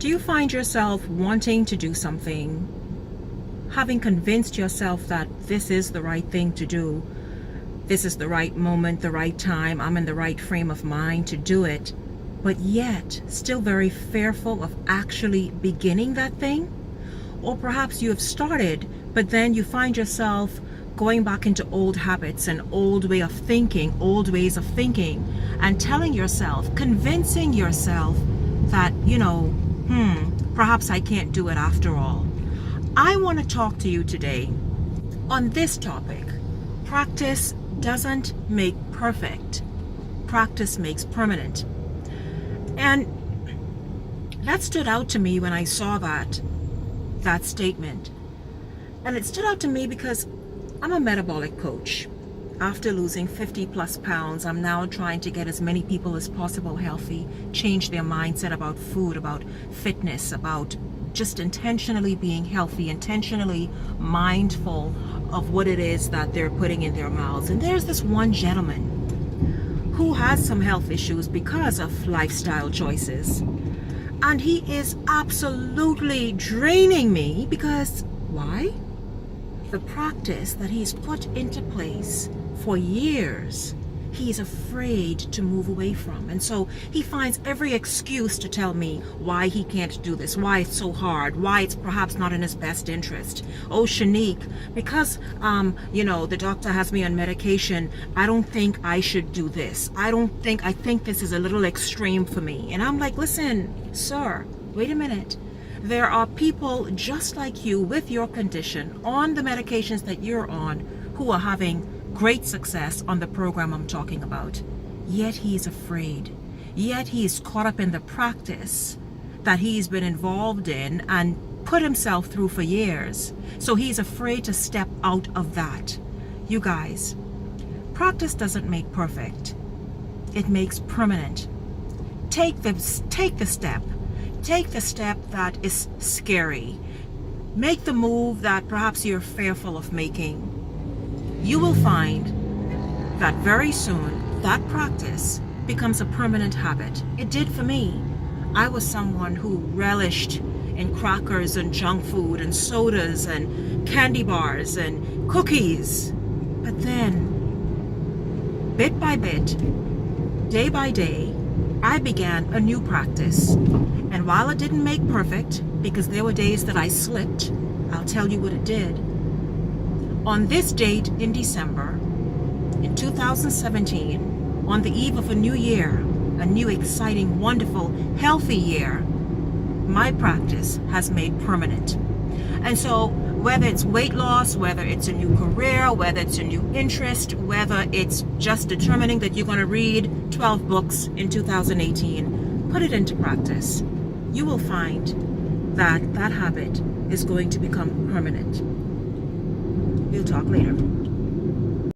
Do you find yourself wanting to do something, having convinced yourself that this is the right thing to do, this is the right moment, the right time, I'm in the right frame of mind to do it, but yet still very fearful of actually beginning that thing? Or perhaps you have started, but then you find yourself going back into old habits and old ways of thinking, and telling yourself, convincing yourself that, perhaps I can't do it after all. I want to talk to you today on this topic. Practice doesn't make perfect. Practice makes permanent. And that stood out to me when I saw that statement. And it stood out to me because I'm a metabolic coach. After losing 50 plus pounds, I'm now trying to get as many people as possible healthy, change their mindset about food, about fitness, about just intentionally being healthy, intentionally mindful of what it is that they're putting in their mouths. And there's this one gentleman who has some health issues because of lifestyle choices. And he is absolutely draining me because, why? The practice that he's put into place for years, he's afraid to move away from. And so he finds every excuse to tell me why he can't do this, why it's so hard, why it's perhaps not in his best interest. Oh, Shanique, because, the doctor has me on medication, I don't think I should do this. I think this is a little extreme for me. And I'm like, listen, sir, wait a minute. There are people just like you with your condition on the medications that you're on who are having great success on the program I'm talking about. Yet he's afraid. Yet he's caught up in the practice that he's been involved in and put himself through for years. So he's afraid to step out of that. You guys, practice doesn't make perfect. It makes permanent. Take the step. Take the step that is scary. Make the move that perhaps you're fearful of making. You will find that very soon that practice becomes a permanent habit. It did for me. I was someone who relished in crackers and junk food and sodas and candy bars and cookies. But then, bit by bit, day by day, I began a new practice. And while it didn't make perfect, because there were days that I slipped, I'll tell you what it did. On this date in December, in 2017, on the eve of a new year, a new exciting, wonderful, healthy year, my practice has made permanent. And so whether it's weight loss, whether it's a new career, whether it's a new interest, whether it's just determining that you're going to read 12 books in 2018, put it into practice. You will find that that habit is going to become permanent. We'll talk later.